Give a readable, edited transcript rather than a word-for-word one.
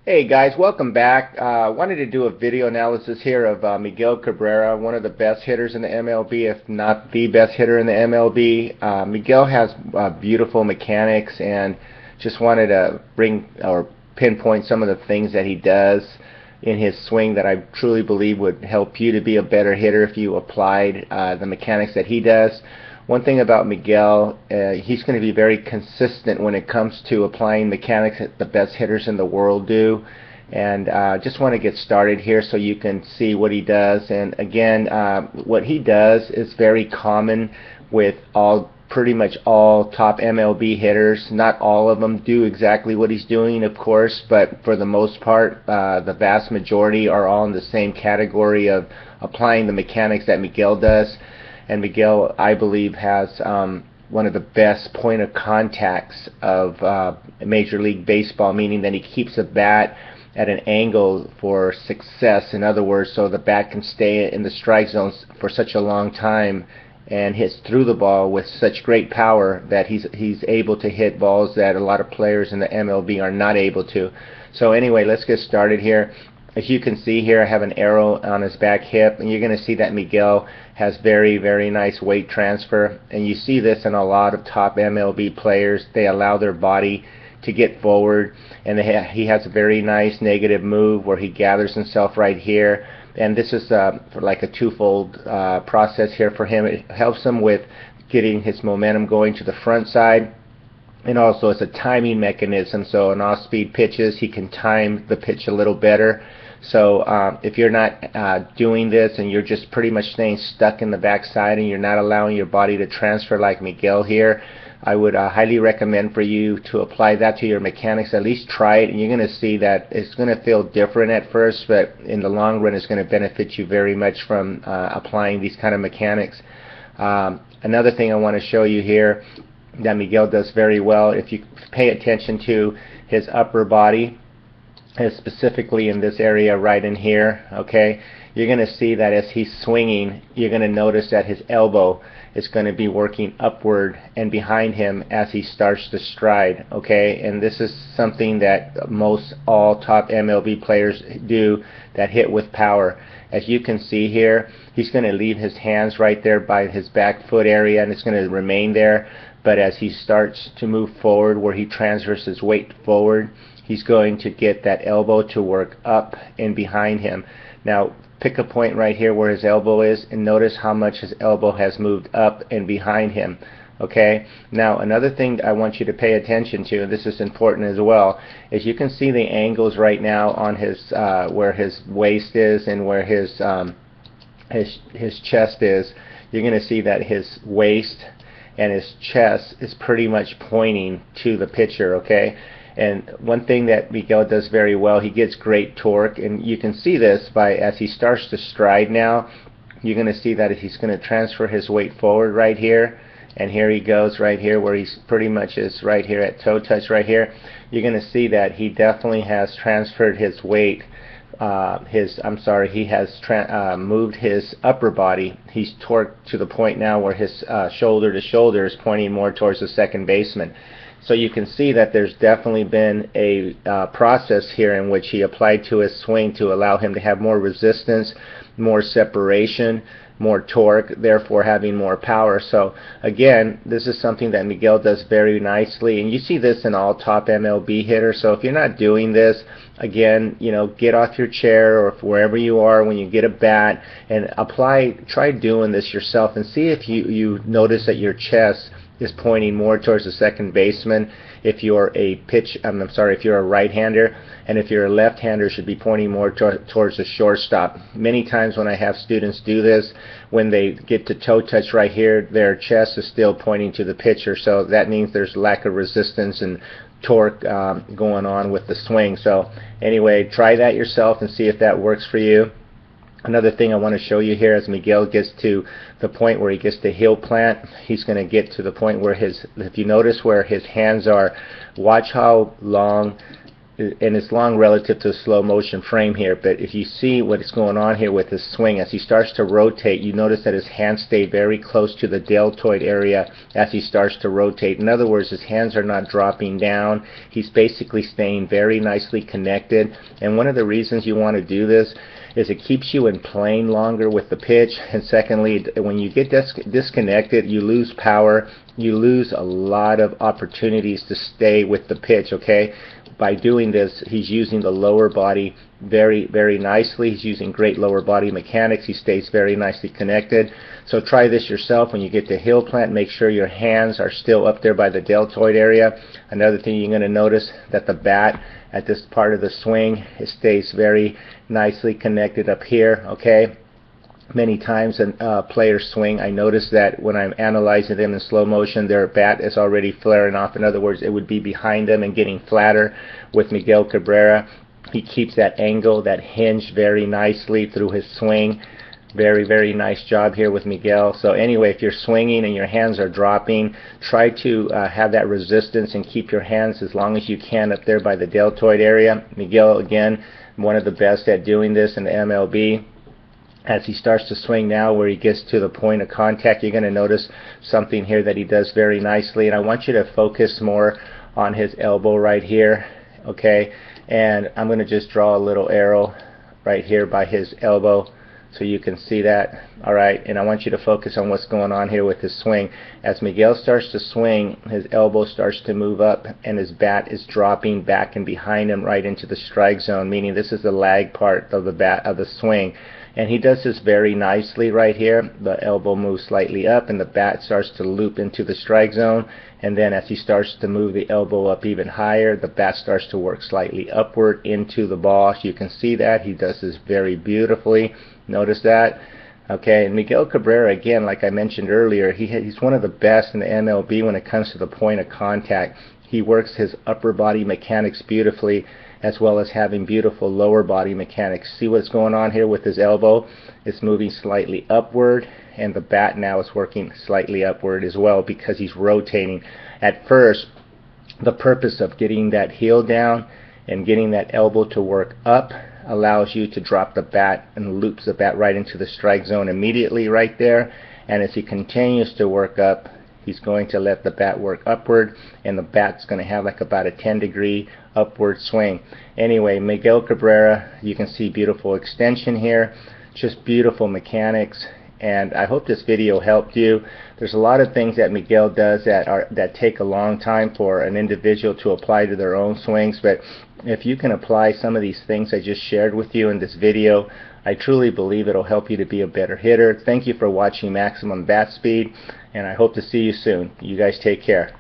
Hey guys, welcome back. Wanted to do a video analysis here of Miguel Cabrera, one of the best hitters in the MLB, if not the best hitter in the MLB. Miguel has beautiful mechanics, and just wanted to bring or pinpoint some of the things that he does in his swing that I truly believe would help you to be a better hitter if you applied the mechanics that he does. One thing about Miguel, he's going to be very consistent when it comes to applying mechanics that the best hitters in the world do. And just want to get started here so you can see what he does. And again, what he does is very common with pretty much all top MLB hitters. Not all of them do exactly what he's doing, of course, but for the most part, the vast majority are all in the same category of applying the mechanics that Miguel does. And Miguel, I believe, has one of the best point of contacts of Major League Baseball, meaning that he keeps a bat at an angle for success. In other words, so the bat can stay in the strike zones for such a long time and hits through the ball with such great power that he's able to hit balls that a lot of players in the MLB are not able to. So anyway, let's get started here. As you can see here, I have an arrow on his back hip, and you're going to see that Miguel has very, very nice weight transfer. And you see this in a lot of top MLB players. They allow their body to get forward, and he has a very nice negative move where he gathers himself right here. And this is like a twofold process here for him. It helps him with getting his momentum going to the front side, and also it's a timing mechanism. So in off-speed pitches, he can time the pitch a little better. So if you're not doing this and you're just pretty much staying stuck in the backside and you're not allowing your body to transfer like Miguel here, I would highly recommend for you to apply that to your mechanics. At least try it, and you're going to see that it's going to feel different at first, but in the long run it's going to benefit you very much from applying these kind of mechanics. Another thing I want to show you here that Miguel does very well, if you pay attention to his upper body, specifically in this area right in here, okay, you're going to see that as he's swinging, you're going to notice that his elbow is going to be working upward and behind him as he starts to stride, okay, and this is something that most all top MLB players do that hit with power. As you can see here, he's going to leave his hands right there by his back foot area, and it's going to remain there. But as he starts to move forward, where he transfers his weight forward, he's going to get that elbow to work up and behind him. Now pick a point right here where his elbow is, and notice how much his elbow has moved up and behind him. Okay, now another thing I want you to pay attention to, and this is important as well, is you can see the angles right now on his where his waist is and where his chest is. You're going to see that his waist and his chest is pretty much pointing to the pitcher, okay? And one thing that Miguel does very well, he gets great torque, and you can see this by as he starts to stride now. You're going to see that he's going to transfer his weight forward right here, and here he goes right here where he's pretty much is right here at toe touch right here. You're going to see that he definitely has transferred his weight. He has moved his upper body. He's torqued to the point now where his shoulder to shoulder is pointing more towards the second baseman. So you can see that there's definitely been a process here in which he applied to his swing to allow him to have more resistance, more separation, more torque, therefore having more power. So again, this is something that Miguel does very nicely, and you see this in all top MLB hitters. So if you're not doing this, again, you know, get off your chair or wherever you are when you get a bat and try doing this yourself and see if you notice that your chest is pointing more towards the second baseman if you're if you're a right-hander, and if you're a left-hander, should be pointing more towards the shortstop. Many times when I have students do this, when they get to toe touch right here, their chest is still pointing to the pitcher, so that means there's lack of resistance and torque going on with the swing. So anyway, try that yourself and see if that works for you. Another thing I want to show you here, as Miguel gets to the point where he gets to heel plant, he's going to get to the point where if you notice where his hands are, watch how long and it's long relative to a slow motion frame here, but if you see what is going on here with his swing, as he starts to rotate, you notice that his hands stay very close to the deltoid area as he starts to rotate. In other words, his hands are not dropping down. He's basically staying very nicely connected, and one of the reasons you want to do this is it keeps you in plane longer with the pitch, and secondly, when you get disconnected, you lose power, you lose a lot of opportunities to stay with the pitch, okay? By doing this, he's using the lower body very nicely. He's using great lower body mechanics. He stays very nicely connected. So try this yourself. When you get to heel plant, make sure your hands are still up there by the deltoid area. Another thing you're going to notice that the bat at this part of the swing, it stays very nicely connected up here, okay? Many times a player's swing, I notice that when I'm analyzing them in slow motion, their bat is already flaring off. In other words, it would be behind them and getting flatter. With Miguel Cabrera, he keeps that angle, that hinge very nicely through his swing. Very nice job here with Miguel. So anyway, if you're swinging and your hands are dropping, try to have that resistance and keep your hands as long as you can up there by the deltoid area. Miguel, again, one of the best at doing this in the MLB. As he starts to swing now, where he gets to the point of contact, you're going to notice something here that he does very nicely, and I want you to focus more on his elbow right here, okay? And I'm going to just draw a little arrow right here by his elbow so you can see that. Alright, and I want you to focus on what's going on here with his swing. As Miguel starts to swing, his elbow starts to move up and his bat is dropping back and behind him right into the strike zone, meaning this is the lag part of the bat of the swing. And he does this very nicely right here. The elbow moves slightly up and the bat starts to loop into the strike zone, and then as he starts to move the elbow up even higher, the bat starts to work slightly upward into the ball. So you can see that he does this very beautifully. Notice that. Okay, and Miguel Cabrera, again, like I mentioned earlier, he's one of the best in the MLB when it comes to the point of contact. He works his upper body mechanics beautifully, as well as having beautiful lower body mechanics. See what's going on here with his elbow? It's moving slightly upward, and the bat now is working slightly upward as well because he's rotating. At first, the purpose of getting that heel down and getting that elbow to work up allows you to drop the bat and loops the bat right into the strike zone immediately right there. And as he continues to work up, he's going to let the bat work upward, and the bat's going to have like about a 10-degree upward swing. Anyway, Miguel Cabrera, you can see beautiful extension here, just beautiful mechanics, and I hope this video helped you. There's a lot of things that Miguel does that take a long time for an individual to apply to their own swings, but if you can apply some of these things I just shared with you in this video, I truly believe it'll help you to be a better hitter. Thank you for watching Maximum Bat Speed, and I hope to see you soon. You guys take care.